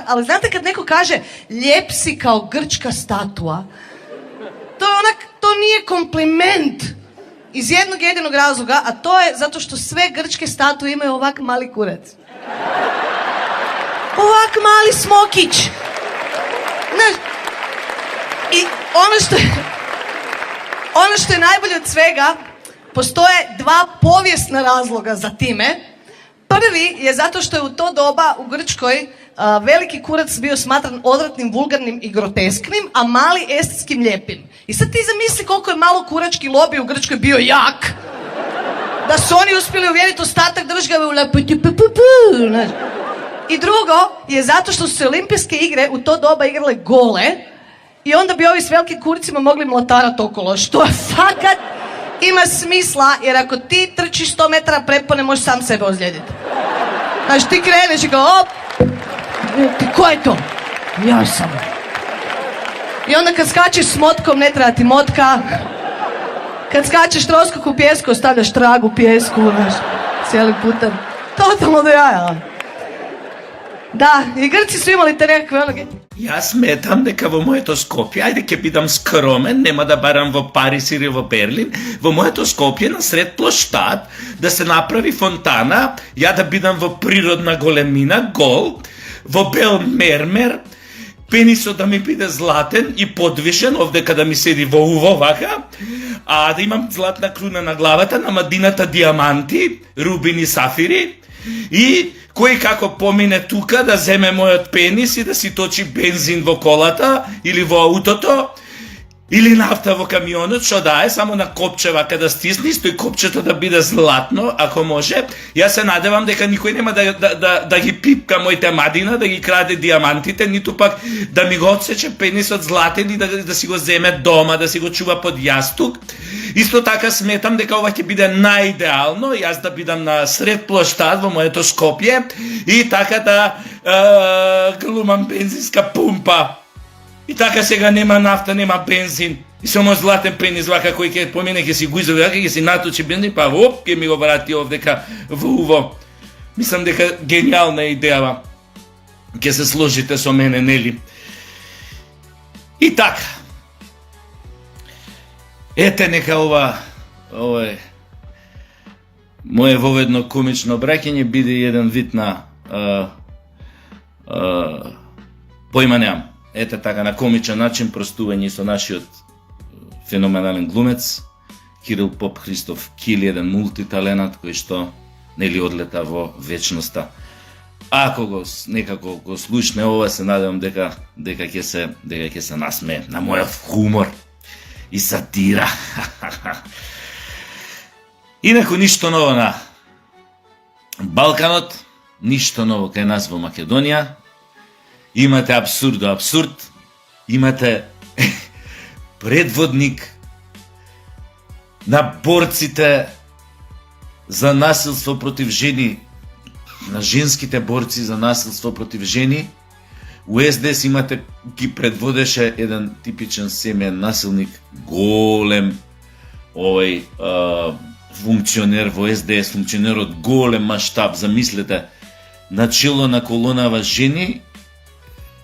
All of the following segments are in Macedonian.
ali znate kad neko kaže lijep si kao grčka statua, to nije kompliment iz jednog jedinog razloga, a to je zato što sve grčke statue imaju ovak mali kurac. Ovak mali smokić. Znaš, i ono što je najbolje od svega, postoje dva povijesna razloga za time. Prvi je zato što je u to doba u Grčkoj veliki kurac bio smatran odvratnim, vulgarnim i grotesknim, a mali estetskim lijepim. I sad ti zamisli koliko je malo kurački lobby u Grčkoj bio jak, da su oni uspjeli uvjeriti ostatak države u znaš. I drugo je zato što su se olimpijske igre u to doba igrale gole i onda bi ovi s velikim kurcima mogli mlatarat okolo, što je fakat ima smisla, jer ako ti trčiš 100 metara prepone, možeš sam sebe ozlijediti. Znaš, ti kreneš i kao, op, ko je to? Ja sam. I onda kad skačeš s motkom, ne treba ti motka. Kad skačeš troskok u pjesku, ostavljaš trag u pjesku, znaš, cijeli putan. Totalno do jaja. Da, и Грци су имали те некакви оноге. Јас сметам дека во моето Скопје, ајде ќе бидам скромен, нема да барам во Париз или во Берлин, во моето Скопје на сред плоштад да се направи фонтана, ја да бидам во природна големина, гол, во бел мермер, пенисот да ми биде златен и подвишен, овдека да ми седи во уво вака, а да имам златна круна на главата, на мадината диаманти, рубини, сафири, и кој како помине тука да земе мојот пенис и да си точи бензин во колата или во аутото или нафта во камионот, што дае само на копче вака да стисни, стој копчето да биде златно, ако може. Јас се надевам дека никој нема да ги пипка моите мадина, да ги краде диамантите, ниту пак да ми го отсече пенисот златен и да си го земе дома, да си го чува под јастук. Исто така сметам дека ова ќе биде најидеално, јас да бидам на сред плоштад во моето Скопје и така да глумам бензинска пумпа. И така сега нема нафта, нема бензин. И само златен пенис вака кој ќе помине, ќе си го изови вака, ќе си наточи бензин, па оп, ќе ми го врати овдека во уво. Мислам дека гениална идеја ќе се сложите со мене, нели? И така. Ете нека ова е моје воведно комично браќање биде еден вид на појма немам. Ете така на комичен начин простување со нашиот феноменален глумец Кирил Поп Христоф Кили, еден мултиталенат кој што нели одлета во вечноста. Ако го некако го слушне ова, се надевам дека ќе се насмее на мојот хумор и сатира. Инаку ништо ново на Балканот, ништо ново кај нас во Македонија. Имате абсурд до абсурд, имате предводник на борците за насилство против жени, на женските борци за насилство против жени. У СДС имате, ги предводеше еден типичен семеен насилник, голем функционер во СДС, функционер од голем маштаб, замислете, начело на колонава жени,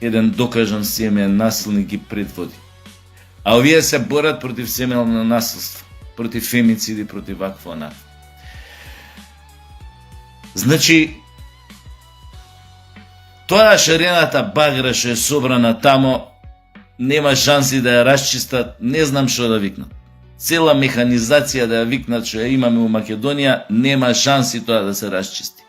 еден докажан семеен насилник ги предводи. А овие се борат против семејно насилство, против фемициди, против вакво онакво. Значи, тоа шарената багра што е собрана тамо, нема шанси да ја расчистат, не знам што да викнат. Цела механизација да ја викнат што ја имаме у Македонија, нема шанси тоа да се расчисти.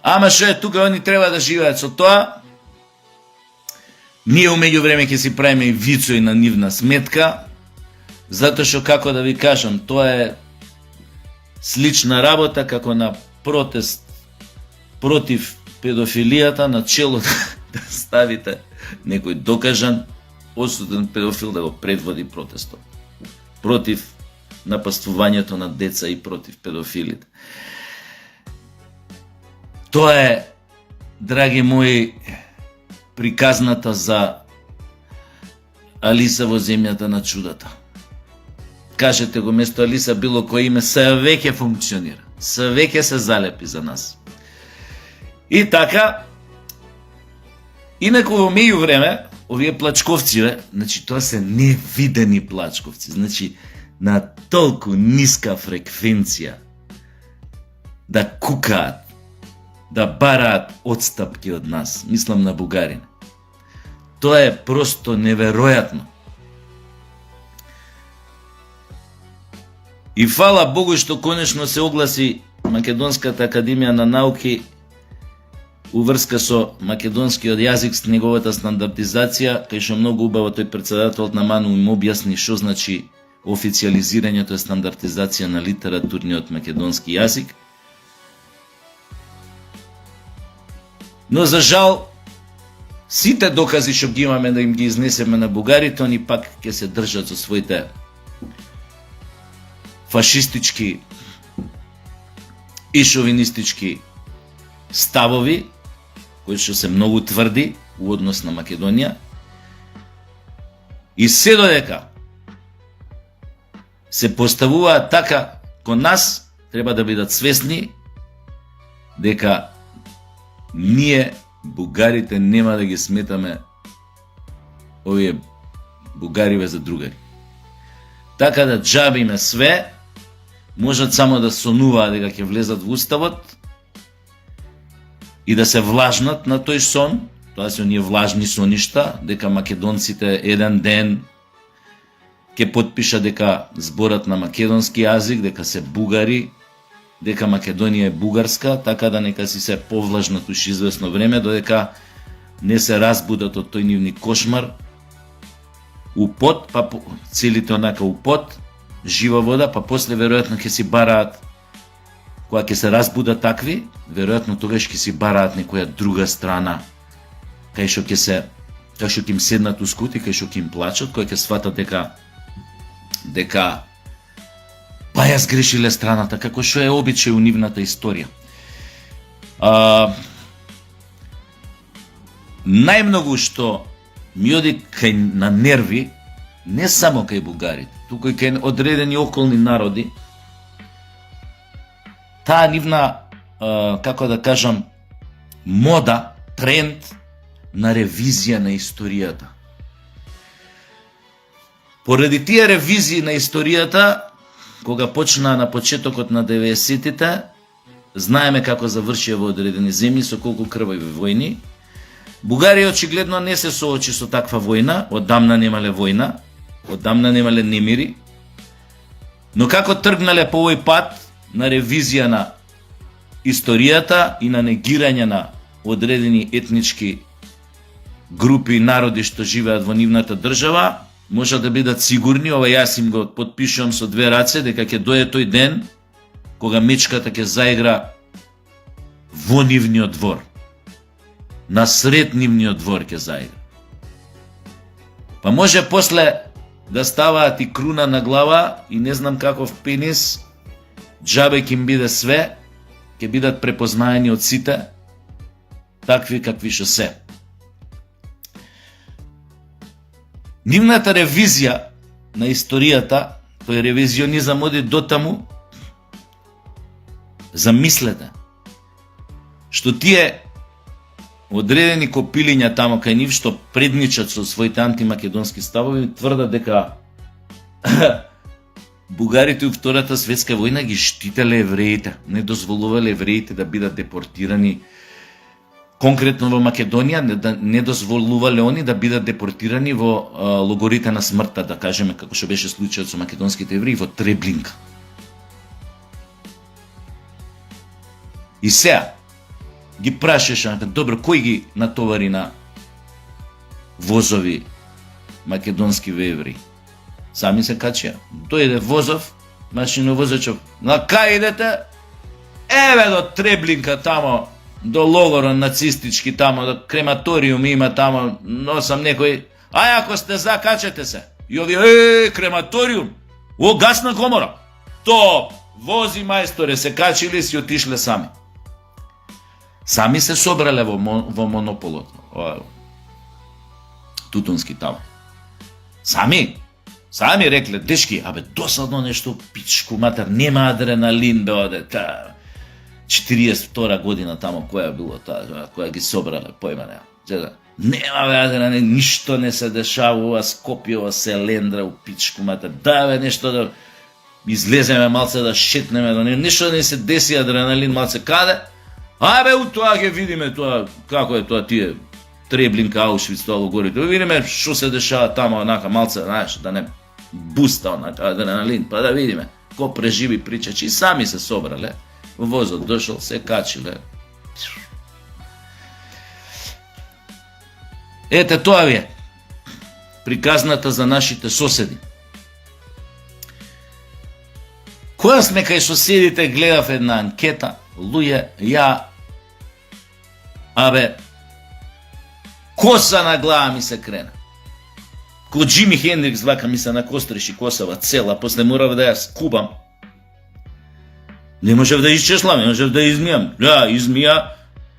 Ама што е тука, они треба да живеат со тоа. Ние умеѓу време ќе си правиме и вицои на нивна сметка, затоа што, како да ви кажам, тоа е слична работа како на протест против педофилијата, на чело да ставите некој докажан осуден педофил да го предводи протестот против напаствувањето на деца и против педофилите. Тоа е, драги мои, приказната за Алиса во земјата на чудата. Кажете го, место Алиса било кој име, се веќе функционира, се веќе се залепи за нас. И така, Инаку во меѓу време, овие плачковци, значи тоа се невидени плачковци, значи на толку ниска фреквенција да кукаат, да бараат отстапки од нас, мислам на бугарине. Тоа е просто неверојатно. И фала Богу што конечно се огласи Македонската академија на науки уврска со македонскиот јазик, с неговата стандартизација, кај што многу убаво тој председателот на МАНУ им објасни што значи официализирањето и стандартизација на литературниот македонски јазик. Но за жал, сите докази што ги имаме да им ги изнесеме на бугарите, они пак ќе се држат со своите фашистички и шовинистички ставови, кои што се многу тврди у однос на Македонија. И се додека се поставуваат така кон нас, треба да бидат свесни дека ние, бугарите, нема да ги сметаме овие бугариве за другари. Така да джабиме све, можат само да сонуваат дека ќе влезат во уставот и да се влажнат на тој сон, тоа се оние влажни соништа, дека македонците еден ден ќе потпишат дека зборат на македонски јазик, дека се бугари, дека Македонија е бугарска, така да нека си се повлажнат уж известно време, додека не се разбудат од тој нивни кошмар, упот, па целите онака упот, жива вода, па после веројатно ќе си бараат, кога ќе се разбудат такви, веројатно тогаш ќе си бараат некоја друга страна, кај што ќе им седнат ускути, кај што ќе им плачат, кој ќе сватат дека па ја сгрешиле страната, како што е обичај у нивната историја. Најмногу што ми оди кај на нерви, не само кај бугарите, туку и кај одредени околни народи, таа нивна, како да кажам, мода, тренд на ревизија на историјата. Поради тие ревизии на историјата, кога почна на почетокот на 90-тите, знаеме како завршија во одредени земји со колку крвави војни. Бугарија очигледно не се соочи со таква војна, оддамна немале војна, оддамна немале немири, но како тргнале по овој пат на ревизија на историјата и на негирање на одредени етнички групи и народи што живеат во нивната држава, може да бидат сигурни, ова јас им го потпишувам со две раце, дека ќе дојде тој ден кога мечката ќе заигра во нивниот двор. Насред нивниот двор ќе заигра. Па може после да ставаат и круна на глава и не знам каков пенис, џабе ќе им биде све, ќе бидат препознаени од сите, такви какви што се. Нивната ревизија на историјата, тој ревизионизам оди дотаму, замислете, што тие одредени копилиња тамо кај нив што предничат со своите антимакедонски ставови, тврдат дека бугарите у Втората светска војна ги штителе евреите, не дозволувале евреите да бидат депортирани. Конкретно во Македонија не дозволувале они да бидат депортирани во логорите на смртта, да кажеме како што беше случајот со македонските евреи во Треблинка. И сега ги прашаше, добро, кој ги натовари на возови македонски евреи? Сами се качија. Дојде возов, машиновозачов, на кај идете? Еве до Треблинка тамо, до логорон нацистички тамо, до крематориум има тамо, носам некој, ај ако сте за, качете се. И ови, крематориум, о, гасна комора. То, вози мајсторе, се качили си отишле сами. Сами се собрале во монополот, тутунски тамо. Сами рекле, дешки, досадно нешто, пичку матер, нема адреналин, бе оде, 42 година тамо, која било таа, која ги собрале, појма нема. Нема бе, ништо не се дешава, ова Скопје, ова се лендра у пичку мата. Да бе, нешто да излеземе малце да шетнеме, да нешто да не се деси адреналин малце. Каде? Ајбе, у тоа ќе видиме тоа, како е тоа тие Треблинка, Аушвиц, тоа во горите. Видиме што се дешава тамо, онака малце, знаеш, да не буста онака адреналин, па да видиме ко преживи причачи. И сами се собрале, возот дошол, се качиле. Ете, тоа ви е приказната за нашите соседи. Кога сме кај соседите, гледав една анкета, луѓе, коса на глава ми се крена. Ко Джими Хендрикс вака ми се накостреши косава цела, после морав да ја скубам. Не можев да изчеслам, не можев да измијам. Да, измија,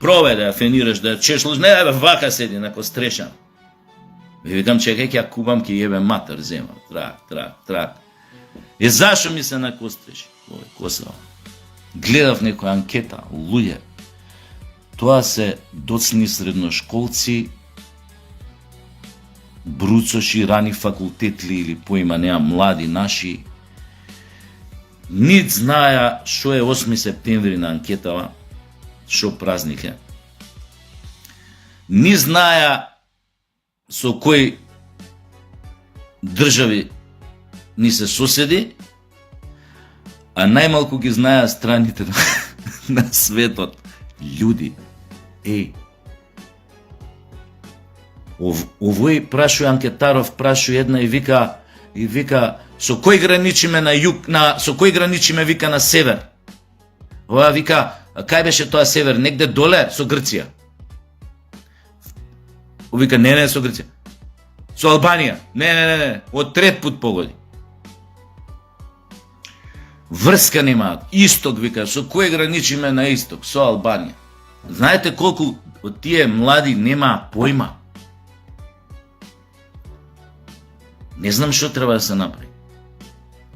пробај да ја фенираш, да ја чешлаш, не, вака седи на кострешан. Викам, чекај, ќе ја кубам, ќе јебе матер, земам. Трак. Зашо ми се накостреши овој косава? Гледав некоја анкета, луѓе. Тоа се доцни средношколци, бруцоши, рани факултетли или поима неа млади наши. Нит знаја шо е 8 септември на анкетава, шо празник е. Ни знаја со кои држави ни се соседи, а најмалку ги знаја страните на светот. Луѓе, овој прашува анкетаров, прашува една и вика со кој граничиме на југ, со кој граничиме вика на север. Ова вика, кај беше тоа север, негде доле со Грција. Вика не со Грција. Со Албанија. Не, од трет пут погоди. Врска немаат. Исток вика, со кој граничиме на исток, со Албанија. Знаете колку од тие млади немаа појма? Не знам што треба да се направи.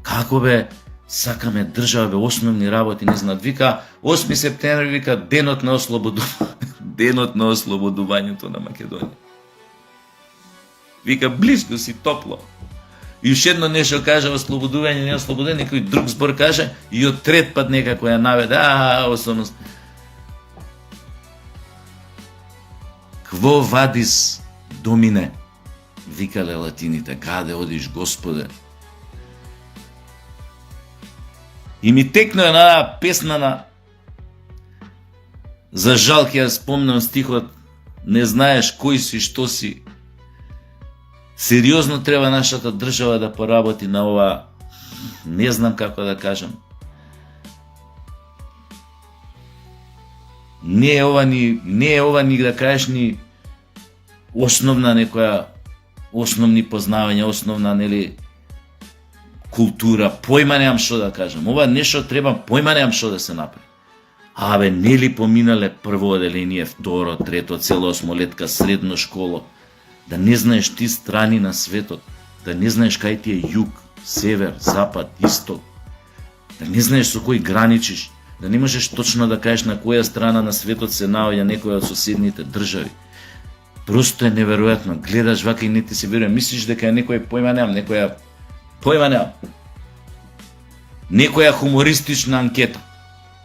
Како бе, сакаме држава, бе, основни работи, не знаат. Вика, 8 септември, вика, денот на ослободувањето на Македонија. Вика, близко си, топло. И уште едно нешто каже, ослободување, не ослободување, некој друг збор каже, и од трет пат некако ја наведе, особеност. Кво вадис домине, викале латините, каде одиш, Господе? И ми текна една песна за жал, ќе ја спомнам стихот, не знаеш кој си, што си. Сериозно треба нашата држава да поработи на ова, не знам како да кажам. Не е ова ни да кажеш ни основна некоја, основни познавања, основна, нели, култура, појма немам што да кажам. Ова нешто треба, појма немам што да се направи. Нели поминале прво оделение, второ, трето, цело осмолетка, средно школо, да не знаеш ти страни на светот, да не знаеш кај ти е југ, север, запад, исток, да не знаеш со кој граничиш, да не можеш точно да кажеш на која страна на светот се наоѓа некоја од соседните држави. Просто е неверојатно. Гледаш вака и не ти се верува. Мислиш дека е некоја појма немам, некоја хумористична анкета.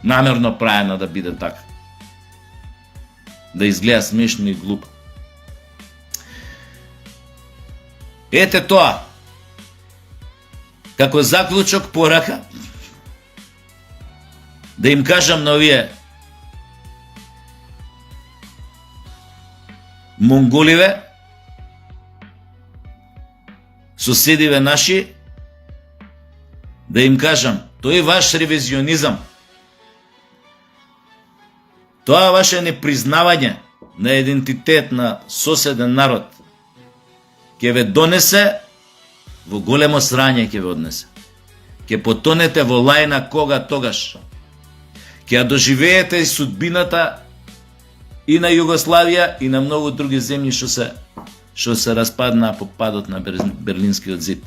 Намерно праена да биде така. Да изгледа смешно и глупо. Ете тоа. Како заклучок порака да им кажам на овие монголиве, соседиве наши, да им кажам, тој ваш ревизионизам, тоа ваше непризнавање на идентитет на соседен народ, ќе ве донесе во големо срање, ќе ве однесе. Ќе потонете во лајна кога тогаш. Ќе ја доживеете и судбината и на Југославија и на многу други земји што се распаднаа по падот на Берлинскиот зид.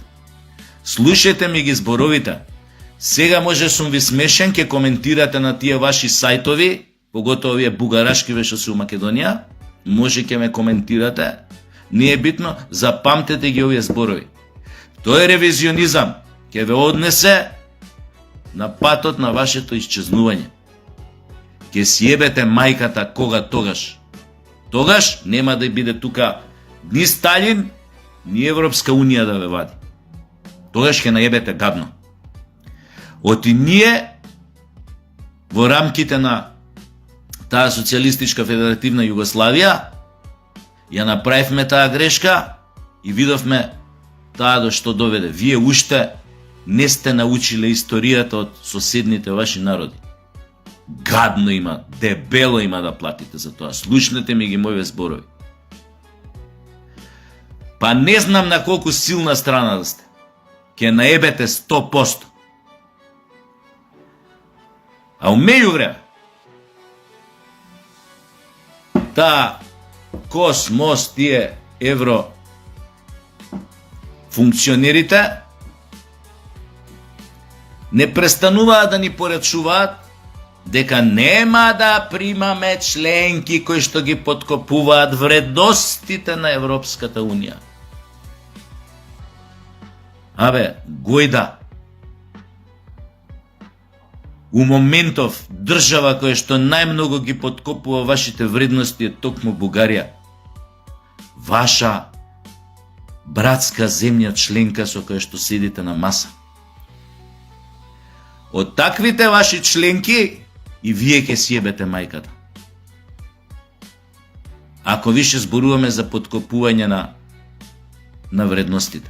Слушајте ми ги зборовите. Сега може сум ви смешен, ќе коментирате на тие ваши сајтови, поготово овие бугарашкиве што се у Македонија, може ќе ме коментирате, не е битно, запамтете ги овие зборови. Тој ревизионизам ќе ве однесе на патот на вашето исчезнување. Ќе си ебете мајката кога тогаш. Тогаш нема да биде тука ни Сталин, ни Европска Унија да ве вади. Тогаш ќе наебете гадно. Оти ние во рамките на таа социјалистичка федеративна Југославија ја направивме таа грешка и видовме таа до што доведе. Вие уште не сте научиле историјата од соседните ваши народи. Гадно има, дебело има да платите за тоа. Слушнете ми ги моите зборови. Па не знам на колку силна страна да сте. Ке наебете 100%. А у меѓувреме, таа КОС, МОС, тие евро функционерите не престануваат да ни порачуваат дека нема да примаме членки кои што ги подкопуваат вредностите на Европската Унија. Абе, гојда. У моментов држава која што најмногу ги подкопува вашите вредности е токму Бугарија. Ваша братска земја членка со која што седите на маса. Од таквите ваши членки и вие ќе си ебете мајката. Ако више зборуваме за подкопување на вредностите.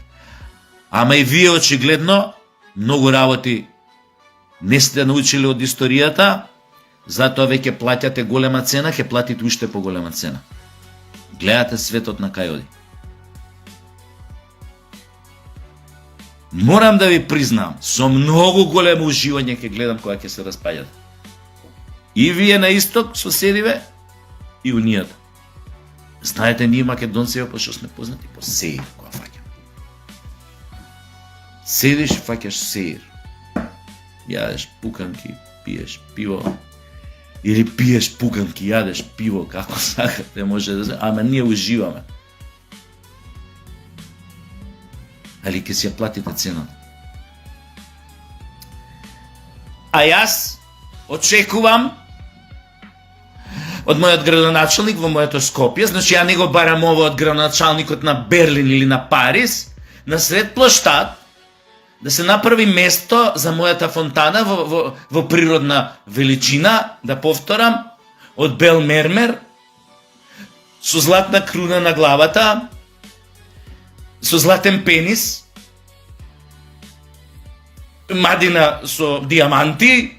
Ама и вие очигледно многу работи не сте научили од историјата, затоа веќе плаќате голема цена, ќе платите уште поголема цена. Гледате светот на кај оди. Морам да ви признам, со многу големо уживање ќе гледам кога ќе се распаѓате. И вие на исток соседиве и унијата. Знаете, ние македонци пошто сме познати по сеир кога фаќаме. Седиш, фаќаш сеир. Јадеш пуканки, пиеш пиво. Или пиеш пуканки, јадеш пиво, како сакате, може да се, ама ние уживаме. Али ќе си ја платите цената. А јас очекувам од мојот градоначалник во моето Скопје, значи ја не го барам ово од градоначалникот на Берлин или на Париз, на сред плоштад, да се направи место за мојата фонтана во природна величина, да повторам, од бел мермер, со златна круна на главата, со златен пенис, мадина со диаманти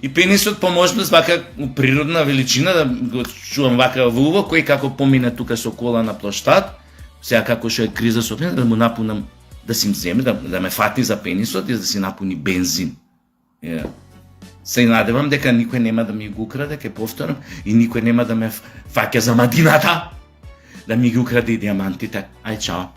и пенисот по можност вака природна величина, да го чувам вака во уво, кој како помине тука со кола на плоштад, сега како што е криза со пенис, да му напунам, да си земе, да ме фати за пенисот и да си напуни бензин. Се надевам дека никој нема да ми го украде, ке повторам, и никој нема да ме фаќа за мадината, да ми ги украде и диамантите. Ај, чао.